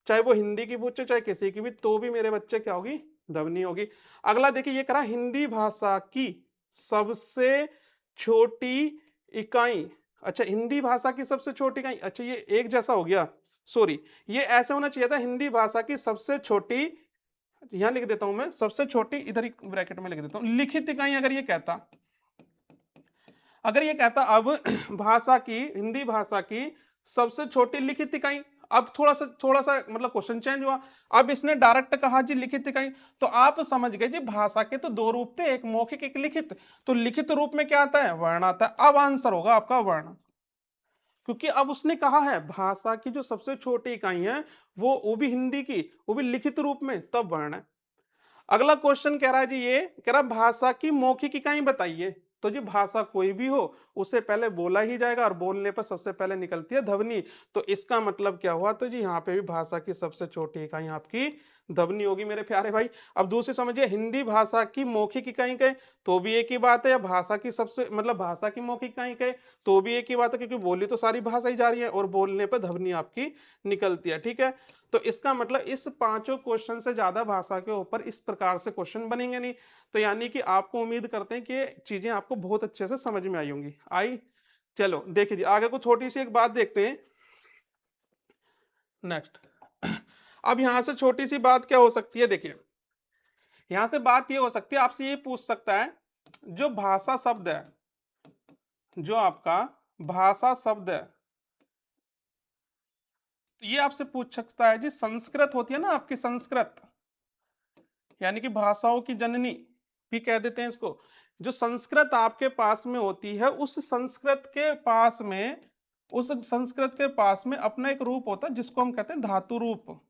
चाहे वो हिंदी की पूछे चाहे किसी की भी, तो भी मेरे बच्चे क्या होगी, ध्वनि होगी। अगला देखिए ये करा हिंदी भाषा की सबसे छोटी इकाई। अच्छा हिंदी भाषा की सबसे छोटी इकाई, अच्छा ये एक जैसा हो गया, सॉरी, ये ऐसे होना चाहिए था हिंदी भाषा की सबसे छोटी, यहां लिख देता हूं मैं सबसे छोटी, इधर ही ब्रैकेट में लिख देता हूं लिखित इकाई। अगर ये कहता, अगर ये कहता अब भाषा की, हिंदी भाषा की सबसे छोटी लिखित इकाई, अब थोड़ा सा मतलब क्वेश्चन चेंज हुआ। अब इसने डायरेक्ट कहा जी लिखित इकाई, तो आप समझ गए जी भाषा के तो 2 रूप थे, एक मौखिक एक लिखित। तो लिखित रूप में क्या आता है, वर्ण आता है। अब आंसर होगा आपका वर्ण, क्योंकि अब उसने कहा है भाषा की जो सबसे छोटी इकाई है वो भी हिंदी की, वो भी लिखित रूप में, तब वर्ण है। अगला क्वेश्चन कह रहा है जी, ये कह रहा भाषा की मौखिक इकाई बताइए। तो जी भाषा कोई भी हो, उससे पहले बोला ही जाएगा और बोलने पर सबसे पहले निकलती है ध्वनि। तो इसका मतलब क्या हुआ, तो जी यहाँ पे भी भाषा की सबसे छोटी इकाई आपकी ध्वनि होगी मेरे प्यारे भाई। अब दूसरी समझिए, हिंदी भाषा की मौखिक इकाई कहे तो भी एक ही बात है, या भाषा की सबसे मतलब भाषा की मौखिक इकाई कहे तो भी एक ही बात है, क्योंकि बोली तो सारी भाषा ही जा रही है और बोलने पर ध्वनि आपकी निकलती है। ठीक है, तो इसका मतलब इस पांचों क्वेश्चन से ज्यादा भाषा के ऊपर इस प्रकार से क्वेश्चन बनेंगे नहीं। तो यानी कि आपको उम्मीद करते हैं कि ये चीजें आपको बहुत अच्छे से समझ में आई होंगी। आई, चलो देखिए जी, आगे को छोटी सी एक बात देखते हैं। नेक्स्ट, अब यहां से छोटी सी बात क्या हो सकती है, देखिए यहां से बात ये हो सकती है, आपसे ये पूछ सकता है जो भाषा शब्द है, जो आपका भाषा शब्द है, तो ये आपसे पूछ सकता है जी, संस्कृत होती है ना आपकी, संस्कृत यानी कि भाषाओं की जननी भी कह देते हैं इसको। जो संस्कृत आपके पास में होती है, उस संस्कृत के पास में अपना एक रूप होता है जिसको हम कहते हैं धातु रूप।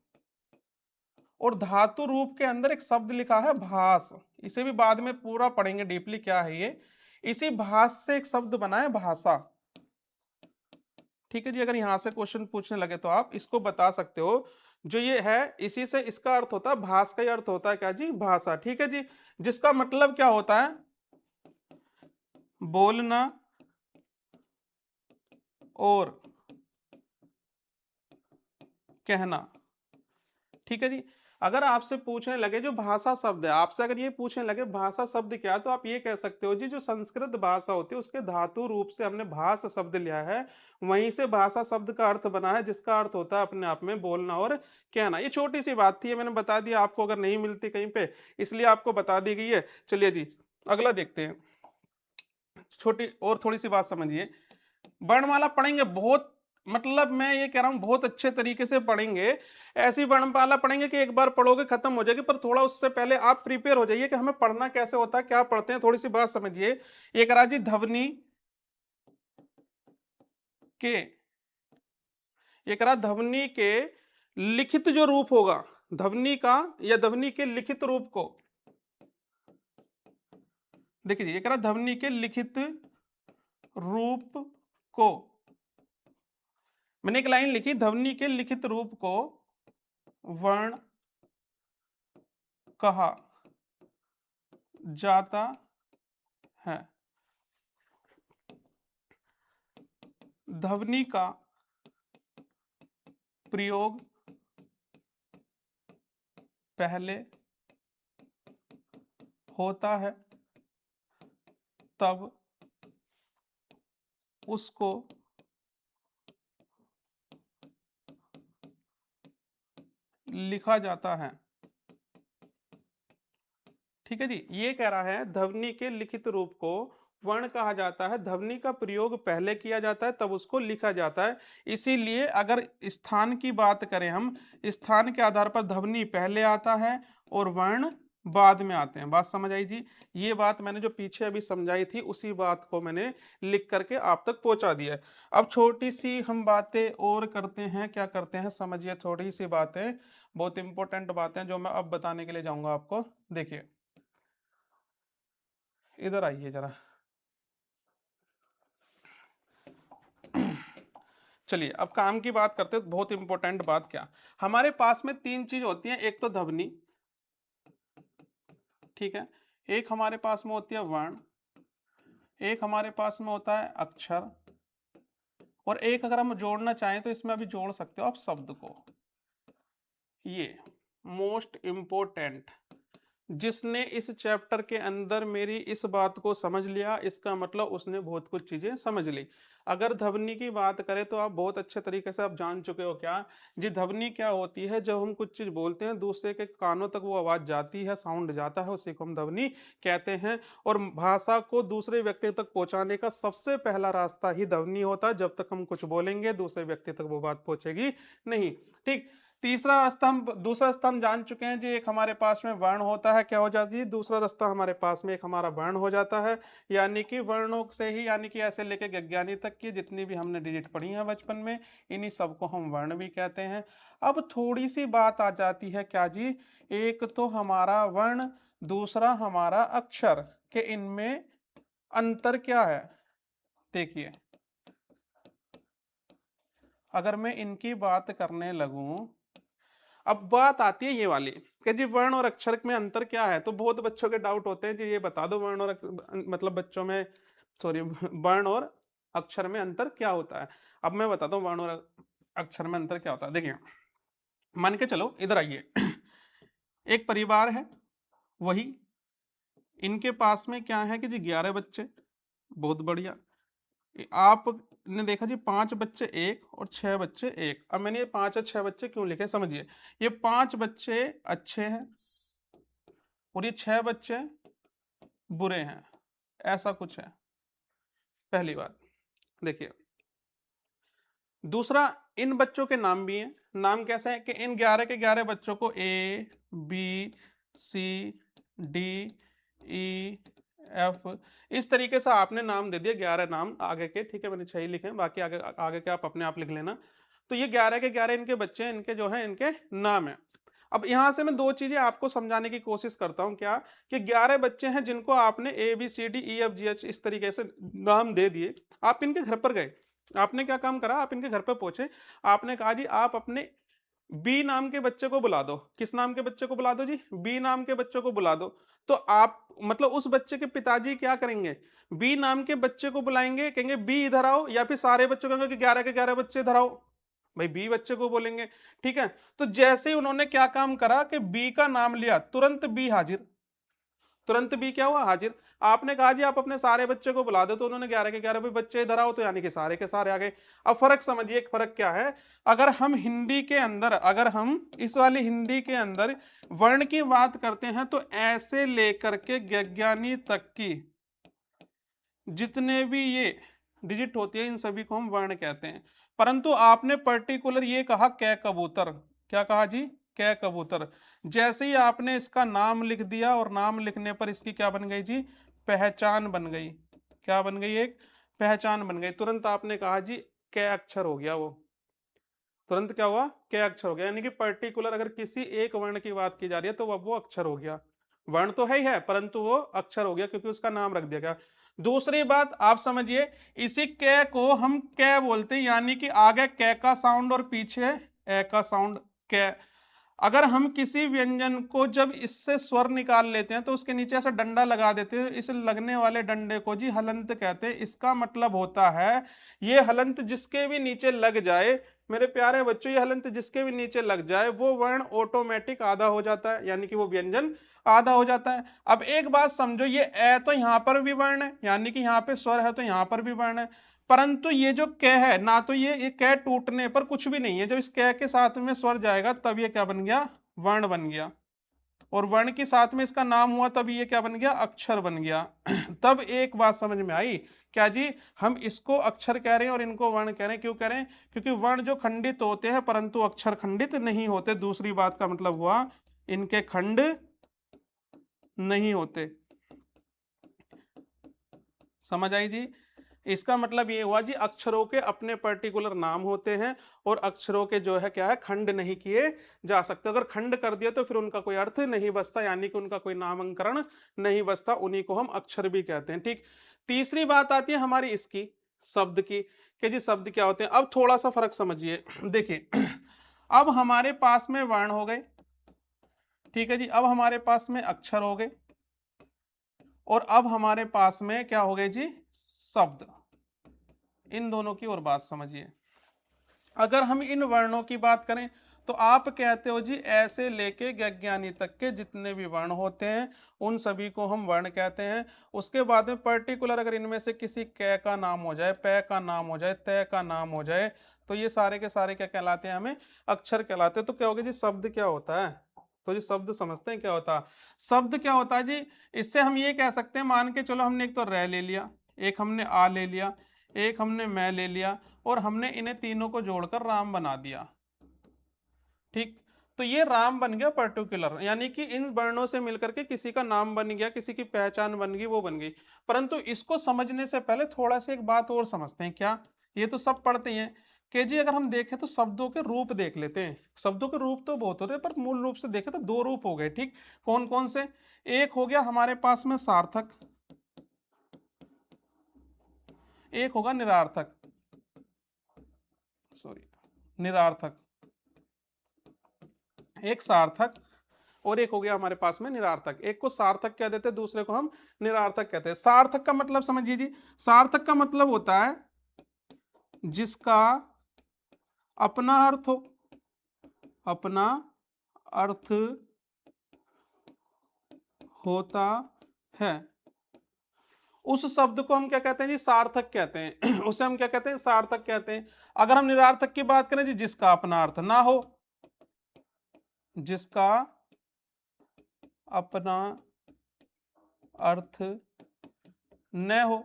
और धातु रूप के अंदर एक शब्द लिखा है भास। इसे भी बाद में पूरा पढ़ेंगे डीपली क्या है ये। इसी भास से एक शब्द बना है भाषा। ठीक है जी, अगर यहां से क्वेश्चन पूछने लगे तो आप इसको बता सकते हो। जो ये है, इसी से इसका अर्थ होता है, भास का ही अर्थ होता है क्या जी, भाषा। ठीक है जी, जिसका मतलब क्या होता है, बोलना और कहना। ठीक है जी, अगर आपसे पूछने लगे जो भाषा शब्द है, आपसे अगर ये पूछने लगे भाषा शब्द क्या है, तो आप ये कह सकते हो जी, जो संस्कृत भाषा होती है उसके धातु रूप से हमने भाष शब्द लिया है, वहीं से भाषा शब्द का अर्थ बना है, जिसका अर्थ होता है अपने आप में बोलना और कहना। ये छोटी सी बात थी, ये मैंने बता दिया आपको, अगर नहीं मिलती कहीं पे इसलिए आपको बता दी गई है। चलिए जी, अगला देखते हैं। छोटी और थोड़ी सी बात समझिए, वर्णमाला पढ़ेंगे बहुत, मतलब मैं ये कह रहा हूं बहुत अच्छे तरीके से पढ़ेंगे। ऐसी वर्णमाला पढ़ेंगे कि एक बार पढ़ोगे खत्म हो जाएगी, पर थोड़ा उससे पहले आप प्रिपेयर हो जाइए कि हमें पढ़ना कैसे होता है, क्या पढ़ते हैं, थोड़ी सी बात समझिए। ये कह रहा जी, ध्वनि के, ये कह रहा ध्वनि के लिखित जो रूप होगा, ध्वनि का या ध्वनि के लिखित रूप को, देखिए ये कह रहा ध्वनि के लिखित रूप को, मैंने एक लाइन लिखी, ध्वनि के लिखित रूप को वर्ण कहा जाता है। ध्वनि का प्रयोग पहले होता है, तब उसको लिखा जाता है। ठीक है जी, ये कह रहा है ध्वनि के लिखित रूप को वर्ण कहा जाता है, ध्वनि का प्रयोग पहले किया जाता है तब उसको लिखा जाता है। इसीलिए अगर स्थान की बात करें हम, स्थान के आधार पर ध्वनि पहले आता है और वर्ण बाद में आते हैं। बात समझ आई जी, ये बात मैंने जो पीछे अभी समझाई थी उसी बात को मैंने लिख करके आप तक पहुंचा दिया है। अब छोटी सी हम बातें और करते हैं, क्या करते हैं समझिए, थोड़ी सी बातें, बहुत इंपॉर्टेंट बातें जो मैं अब बताने के लिए जाऊंगा आपको। देखिए इधर आइए जरा। चलिए अब काम की बात करते हैं, बहुत इंपॉर्टेंट बात, क्या हमारे पास में तीन चीज होती हैं, एक तो ध्वनि, ठीक है, एक हमारे पास में होती है वर्ण, एक हमारे पास में होता है अक्षर, और एक अगर हम जोड़ना चाहें तो इसमें अभी जोड़ सकते हो आप शब्द को। ये मोस्ट इंपोर्टेंट, जिसने इस चैप्टर के अंदर मेरी इस बात को समझ लिया, इसका मतलब उसने बहुत कुछ चीजें समझ ली। अगर ध्वनि की बात करें तो आप बहुत अच्छे तरीके से आप जान चुके हो क्या जी, ध्वनि क्या होती है। जब हम कुछ चीज बोलते हैं दूसरे के कानों तक वो आवाज जाती है, साउंड जाता है, उसी को हम ध्वनि कहते हैं। और भाषा को दूसरे व्यक्ति तक पहुंचाने का सबसे पहला रास्ता ही ध्वनि होता है। जब तक हम कुछ बोलेंगे दूसरे व्यक्ति तक वो बात पहुंचेगी नहीं। ठीक, दूसरा रास्ता हम जान चुके हैं जी। एक हमारे पास में वर्ण होता है, क्या हो जाती है, दूसरा रास्ता हमारे पास में एक हमारा वर्ण हो जाता है। यानी कि वर्णों से ही, यानी कि ऐसे लेके गज्ञानी तक की जितनी भी हमने डिजिट पढ़ी है बचपन में, इन्हीं सबको हम वर्ण भी कहते हैं। अब थोड़ी सी बात आ जाती है, क्या जी, एक तो हमारा वर्ण, दूसरा हमारा अक्षर, के इनमें अंतर क्या है। देखिए, अगर मैं इनकी बात करने लगूं, अब बात आती है ये वाली कि जी वर्ण और अक्षर में अंतर क्या है। तो बहुत बच्चों के डाउट होते हैं जी, ये बता दो वर्ण और मतलब बच्चों में, सॉरी, वर्ण और अक्षर में अंतर क्या होता है। अब मैं बताता हूँ वर्ण और अक्षर में अंतर क्या होता है। देखिए, मान के चलो, इधर आइए। एक परिवार है, वही इनके पास में क्या है कि जी 11 बच्चे, बहुत बढ़िया। आपने देखा जी 5 बच्चे एक और 6 बच्चे एक। अब मैंने ये 5 और 6 बच्चे क्यों लिखे, समझिए। ये 5 बच्चे अच्छे हैं और ये 6 बच्चे बुरे हैं, ऐसा कुछ है, पहली बात। देखिए, दूसरा, इन बच्चों के नाम भी हैं। नाम कैसे हैं कि इन 11 के 11 बच्चों को ए, B, C, D, E, F, इस तरीके से आपने नाम दे दिया, 11 नाम आगे के, ठीक है, मैंने 6 ही लिखे हैं, बाकी आगे आगे के आप अपने आप लिख लेना। तो ये 11 के 11 इनके बच्चे हैं, इनके जो है इनके नाम है। अब यहां से मैं दो चीजें आपको समझाने की कोशिश करता हूं, क्या कि 11 बच्चे हैं जिनको आपने A B C D E F G H इस तरीके से नाम दे दिए। आप इनके घर पर गए, आपने क्या काम करा, आप इनके घर पर पहुंचे, आपने कहा जी आप अपने बी नाम के बच्चे को बुला दो। किस नाम के बच्चे को बुला दो जी, बी नाम के बच्चे को बुला दो। तो आप मतलब उस बच्चे के पिताजी क्या करेंगे, बी नाम के बच्चे को बुलाएंगे, कहेंगे बी इधर आओ, या फिर सारे बच्चों को कहेंगे कि 11 के 11 बच्चे इधर आओ, भाई बी बच्चे को बोलेंगे, ठीक है। तो जैसे ही उन्होंने क्या काम करा कि बी का नाम लिया, तुरंत बी हाजिर, तुरंत बी क्या हुआ, हाजिर। आपने कहा जी आप अपने सारे बच्चे को बुला दो, तो उन्होंने 11 के 11 भी बच्चे इधर आओ, तो यानी कि सारे के सारे आ गए। अब फर्क समझिए, एक फर्क क्या है। अगर हम हिंदी के अंदर, अगर हम इस वाली हिंदी के अंदर वर्ण की बात करते हैं, तो ऐसे लेकर के ज्ञानी तक की जितने भी ये डिजिट होती है, इन सभी को हम वर्ण कहते हैं। परंतु आपने पर्टिकुलर ये कहा कै कबूतर, क्या कहा जी, कै कबूतर। जैसे ही आपने इसका नाम लिख दिया, और नाम लिखने पर इसकी क्या बन गई जी, पहचान बन गई। क्या बन गई, एक पहचान बन गई। तुरंत आपने कहा जी कै अक्षर हो गया वो, तुरंत क्या हुआ, कै अक्षर हो गया। यानी कि पर्टिकुलर अगर किसी एक वर्ण की बात की जा रही है, तो वो अक्षर हो गया। वर्ण तो है ही है, परंतु वो अक्षर हो गया क्योंकि उसका नाम रख दिया गया। दूसरी बात आप समझिए, इसी कै को हम कै बोलते हैं, यानी कि आगे कै का साउंड और पीछे ए का साउंड, कै। अगर हम किसी व्यंजन को जब इससे स्वर निकाल लेते हैं, तो उसके नीचे ऐसा डंडा लगा देते हैं, इस लगने वाले डंडे को जी हलंत कहते हैं। इसका मतलब होता है, ये हलंत जिसके भी नीचे लग जाए, मेरे प्यारे बच्चों, ये हलंत जिसके भी नीचे लग जाए, वो वर्ण ऑटोमेटिक आधा हो जाता है, यानी कि वो व्यंजन आधा हो जाता है। अब एक बात समझो, ये ए तो यहां पर भी वर्ण है, यानी कि यहां पे स्वर है, तो यहां पर भी वर्ण है। परंतु ये जो कै है ना, तो ये कै टूटने पर कुछ भी नहीं है, जब इस कै के साथ में स्वर जाएगा तब ये क्या बन गया, वर्ण बन गया। और वर्ण के साथ में इसका नाम हुआ, तब ये क्या बन गया, अक्षर बन गया। तब एक बात समझ में आई, क्या जी, हम इसको अक्षर कह रहे हैं और इनको वर्ण कह रहे हैं। क्यों कह रहे हैं, क्योंकि वर्ण जो खंडित होते हैं, परंतु अक्षर खंडित नहीं होते। दूसरी बात का मतलब हुआ, इनके खंड नहीं होते। समझ आई जी। इसका मतलब ये हुआ जी, अक्षरों के अपने पर्टिकुलर नाम होते हैं, और अक्षरों के जो है क्या है, खंड नहीं किए जा सकते। अगर खंड कर दिए तो फिर उनका कोई अर्थ नहीं बचता, यानी कि उनका कोई नामकरण नहीं बचता, उन्हीं को हम अक्षर भी कहते हैं, ठीक। तीसरी बात आती है हमारी इसकी, शब्द की, कि जी शब्द क्या होते हैं। अब थोड़ा सा फर्क समझिए। देखिए, अब हमारे पास में वर्ण हो गए, ठीक है जी, अब हमारे पास में अक्षर हो गए, और अब हमारे पास में क्या हो गए जी, शब्द। इन दोनों की और बात समझिए। अगर हम इन वर्णों की बात करें, तो आप कहते हो जी ऐसे लेके ज्ञानी तक के जितने भी वर्ण होते हैं, उन सभी को हम वर्ण कहते हैं। उसके बाद में पर्टिकुलर अगर इनमें से किसी कै का नाम हो जाए, पै का नाम हो जाए, तय का नाम हो जाए, तो ये सारे के सारे क्या कहलाते हैं, हमें अक्षर कहलाते हैं। तो क्या होगा जी, शब्द क्या होता है। तो जी शब्द समझते हैं क्या होता है। शब्द क्या होता है जी, इससे हम ये कह सकते हैं, मान के चलो हमने एक तो रै ले लिया, एक हमने आ ले लिया, एक हमने मैं ले लिया, और हमने इन्हें तीनों को जोड़कर राम बना दिया, ठीक। तो ये राम बन गया पर्टिकुलर, यानी कि इन वर्णों से मिलकर के किसी का नाम बन गया, किसी की पहचान बन गई, वो बन गई। परंतु इसको समझने से पहले थोड़ा सा एक बात और समझते हैं। क्या? ये तो सब पढ़ते हैं कि जी अगर हम देखें तो शब्दों के रूप देख लेते हैं। शब्दों के रूप तो बहुत होते हैं, पर मूल रूप से देखें तो दो रूप हो गए। ठीक। कौन कौन से? एक हो गया हमारे पास में सार्थक, एक होगा निरार्थक, सॉरी निरार्थक। एक सार्थक और एक हो गया हमारे पास में निरार्थक। एक को सार्थक कह देते हैं, दूसरे को हम निरार्थक कहते हैं। सार्थक का मतलब समझिए जी, सार्थक का मतलब होता है जिसका अपना अर्थ हो, अपना अर्थ होता है, उस शब्द को हम क्या कहते हैं जी? सार्थक कहते हैं। उसे हम क्या कहते हैं? सार्थक कहते हैं। अगर हम निरार्थक की बात करें जी, जिसका अपना अर्थ ना हो, जिसका अपना अर्थ न हो,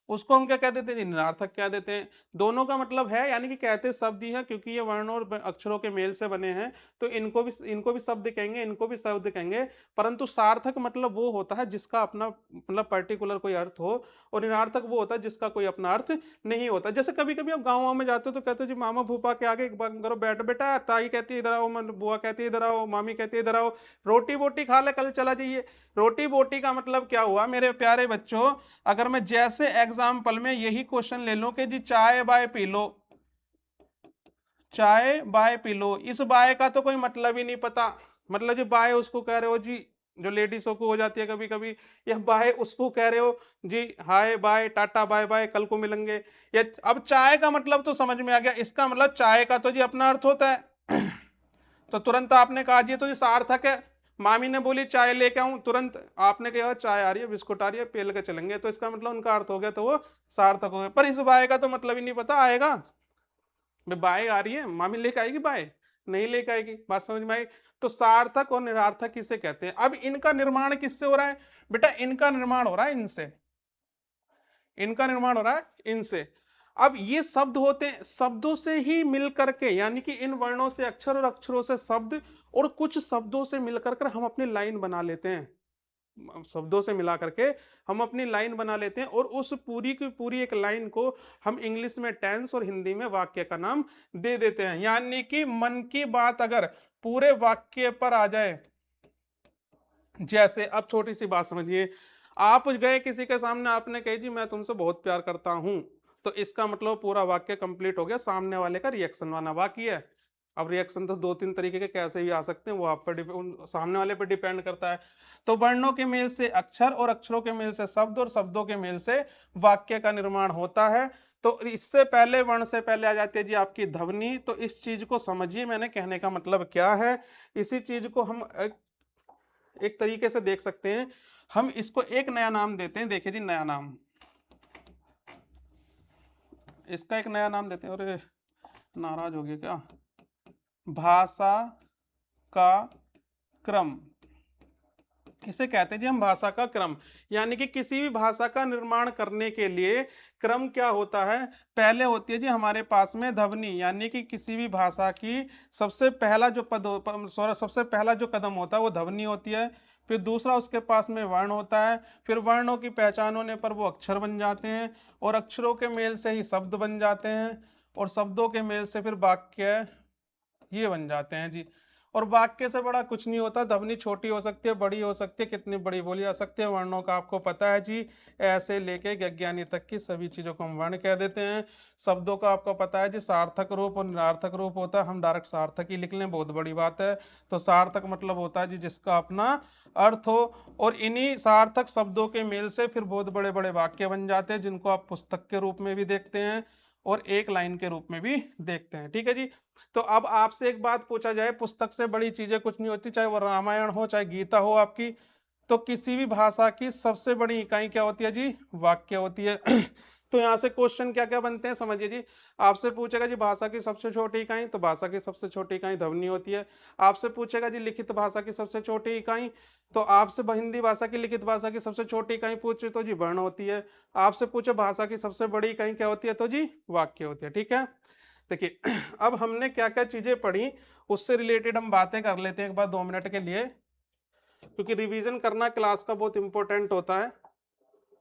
उसको हम क्या कह देते हैं जी? निरार्थक कह देते हैं। दोनों का मतलब है, यानी कि कहते शब्द ही है, क्योंकि ये वर्ण और अक्षरों के मेल से बने हैं, तो इनको भी शब्द कहेंगे, इनको भी शब्द कहेंगे। परंतु सार्थक मतलब वो होता है जिसका अपना मतलब पर्टिकुलर कोई अर्थ हो, और निरार्थक वो होता है जिसका कोई अपना अर्थ नहीं होता। जैसे कभी कभी आप गाँव में जाते हो तो कहते हो जी मामा भूपा के आगे एक बार करो, बैठ बेटा, ताई कहती है इधर आओ, बुआ कहती है इधर आओ, मामी कहती है इधर आओ, रोटी बोटी खा ले, कल चला जाइए। रोटी बोटी का मतलब क्या हुआ मेरे प्यारे बच्चों? अगर मैं जैसे एग्जाम्पल में यही क्वेश्चन ले लूं कि जी चाय बाय पी लो, चाय बाय पी लो, इस बाय का तो कोई मतलब ही नहीं पता। मतलब जो बाय उसको कह रहे हो जी, जो लेडीजों को हो जाती है कभी कभी, यह बाय उसको कह रहे हो जी, hi bye tata bye bye कल को मिलेंगे। ये अब चाय का मतलब तो समझ में आ गया, इसका मतलब चाय का तो जी अपना अर्थ होता है। तो तुरंत आपने कहा जी तो ये सार्थक है। मामी ने बोली चाय लेके आऊं, तुरंत आपने कहा चाय आ रही है, बिस्कुट आ रही है, पी लेके चलेंगे, तो इसका मतलब उनका अर्थ हो गया, तो वो सार्थक हो गया। पर इस बाय का तो मतलब ही नहीं पता आएगा। बाय आ रही है, मामी लेके आएगी, बाय नहीं लेके आएगी। बात समझ में आई? तो सार्थक और निरार्थक किसे कहते हैं? अब इनका निर्माण किससे हो रहा है बेटा? इनका निर्माण हो रहा है इनसे, इनका निर्माण हो रहा है इनसे। अब ये शब्द होते हैं, शब्दों से ही मिल करके, यानी कि इन वर्णों से अक्षर और अक्षरों से शब्द, और कुछ शब्दों से मिलकर कर हम अपनी लाइन बना लेते हैं। शब्दों से मिला करके हम अपनी लाइन बना लेते हैं, और उस पूरी की पूरी एक लाइन को हम इंग्लिश में टेंस और हिंदी में वाक्य का नाम दे देते हैं। यानी कि मन की बात अगर पूरे वाक्य पर आ जाए, जैसे अब छोटी सी बात समझिए, आप गए किसी के सामने, आपने कही जी मैं तुमसे बहुत प्यार करता हूं, तो इसका मतलब पूरा वाक्य कंप्लीट हो गया, सामने वाले का रिएक्शन वाला वाक्य है। अब रिएक्शन तो दो तीन तरीके के कैसे भी आ सकते हैं, वो आप पर सामने वाले पर डिपेंड करता है। तो वर्णों के मेल से अक्षर, और अक्षरों के मेल से शब्द, और शब्दों के मेल से वाक्य का निर्माण होता है। तो इससे पहले वर्ण से पहले आ जाती है जी आपकी ध्वनि। तो इस चीज को समझिए, मैंने कहने का मतलब क्या है। इसी चीज को हम एक तरीके से देख सकते हैं, हम इसको एक नया नाम देते हैं। देखिए जी, नया नाम, इसका एक नया नाम देते हैं। अरे नाराज हो गया क्या? भाषा का क्रम, इसे कहते हैं जी हम भाषा का क्रम। यानी कि किसी भी भाषा का निर्माण करने के लिए क्रम क्या होता है? पहले होती है जी हमारे पास में ध्वनि, यानी कि किसी भी भाषा की सबसे पहला जो सबसे पहला जो कदम होता है वो ध्वनि होती है। फिर दूसरा उसके पास में वर्ण होता है, फिर वर्णों की पहचान होने पर वो अक्षर बन जाते हैं, और अक्षरों के मेल से ही शब्द बन जाते हैं, और शब्दों के मेल से फिर वाक्य ये बन जाते हैं जी। और वाक्य से बड़ा कुछ नहीं होता। ध्वनि छोटी हो सकती है, बड़ी हो सकती है, कितनी बड़ी बोली जा सकती है। वर्णों का आपको पता है जी, ऐसे लेके गज्ञानी तक की सभी चीजों को हम वर्ण कह देते हैं। शब्दों का आपको पता है जी, सार्थक रूप और निरार्थक रूप होता है। हम डायरेक्ट सार्थक ही लिख लें, बहुत बड़ी बात है। तो सार्थक मतलब होता है जी जिसका अपना अर्थ हो, और इन्हीं सार्थक शब्दों के मेल से फिर बहुत बड़े बड़े वाक्य बन जाते हैं, जिनको आप पुस्तक के रूप में भी देखते हैं और एक लाइन के रूप में भी देखते हैं। ठीक है जी। तो अब आपसे एक बात पूछा जाए, पुस्तक से बड़ी चीजें कुछ नहीं होती, चाहे वो रामायण हो चाहे गीता हो आपकी, तो किसी भी भाषा की सबसे बड़ी इकाई क्या होती है जी? वाक्य होती है। तो यहाँ से क्वेश्चन क्या क्या बनते हैं समझिए जी। आपसे पूछेगा जी भाषा की सबसे छोटी इकाई, तो भाषा की सबसे छोटी इकाई ध्वनि होती है। आपसे पूछेगा जी लिखित भाषा की सबसे छोटी इकाई, तो आपसे हिंदी भाषा की लिखित भाषा की सबसे छोटी इकाई पूछे तो जी वर्ण होती है। आपसे पूछे भाषा की सबसे बड़ी इकाई क्या होती है, तो जी वाक्य होती है। ठीक है। देखिए अब हमने क्या क्या चीजें पढ़ी उससे रिलेटेड हम बातें कर लेते हैं एक बार 2 मिनट के लिए, क्योंकि रिवीजन करना क्लास का बहुत इंपॉर्टेंट होता है।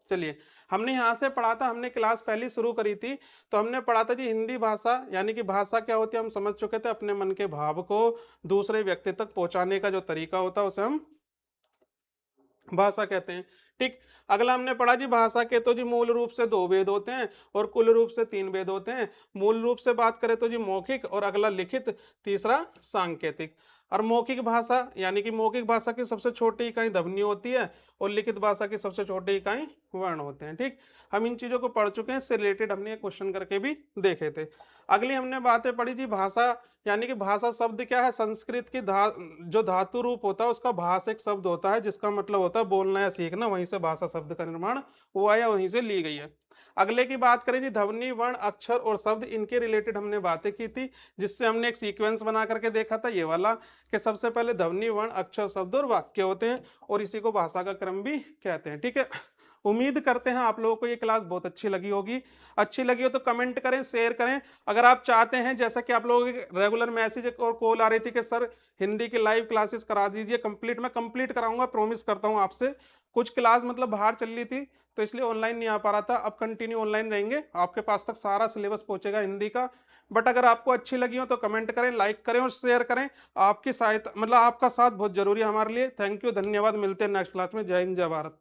चलिए, हमने यहाँ से पढ़ा था, हमने क्लास पहली शुरू करी थी, तो हमने पढ़ा था जी हिंदी भाषा, यानी कि भाषा क्या होती है हम समझ चुके थे, अपने मन के भाव को दूसरे व्यक्ति तक पहुंचाने का जो तरीका होता है उसे हम भाषा कहते हैं। ठीक। अगला हमने पढ़ा जी भाषा के तो जी मूल रूप से 2 भेद होते हैं और कुल रूप से 3 भेद होते हैं। मूल रूप से बात करें तो जी मौखिक, और अगला लिखित, तीसरा सांकेतिक। और मौखिक भाषा यानी कि मौखिक भाषा की सबसे छोटी इकाई ध्वनि होती है और लिखित भाषा की सबसे छोटी इकाई वर्ण होते हैं। ठीक। हम इन चीजों को पढ़ चुके हैं, इससे रिलेटेड हमने एक क्वेश्चन करके भी देखे थे। अगली हमने बातें पढ़ी जी भाषा, यानी कि भाषा शब्द क्या है, संस्कृत की जो धातु रूप होता है उसका भाष एक शब्द होता है, जिसका मतलब होता है बोलना या सीखना, वहीं से भाषा शब्द का निर्माण हुआ या वहीं से ली गई है। अगले की बात करें जी ध्वनि, वर्ण, अक्षर और शब्द, इनके रिलेटेड हमने बातें की थी, जिससे हमने एक सीक्वेंस बना करके देखा था ये वाला, कि सबसे पहले ध्वनि, वर्ण, अक्षर, शब्द और वाक्य होते हैं, और इसी को भाषा का क्रम भी कहते हैं। ठीक है। उम्मीद करते हैं आप लोगों को ये क्लास बहुत अच्छी लगी होगी। अच्छी लगी हो तो कमेंट करें, शेयर करें। अगर आप चाहते हैं, जैसा कि आप लोगों के रेगुलर मैसेज और कॉल आ रही थी कि सर हिंदी की लाइव क्लासेस करा दीजिए कंप्लीट, मैं कंप्लीट कराऊंगा, प्रॉमिस करता हूं आपसे। कुछ क्लास मतलब बाहर चल रही थी तो इसलिए ऑनलाइन नहीं आ पा रहा था, अब कंटिन्यू ऑनलाइन रहेंगे, आपके पास तक सारा सिलेबस पहुंचेगा हिंदी का। बट अगर आपको अच्छी लगी हो तो कमेंट करें, लाइक करें और शेयर करें। आपकी सहायता मतलब आपका साथ बहुत जरूरी है हमारे लिए। थैंक यू, धन्यवाद। मिलते हैं नेक्स्ट क्लास में। जय हिंद, जय भारत।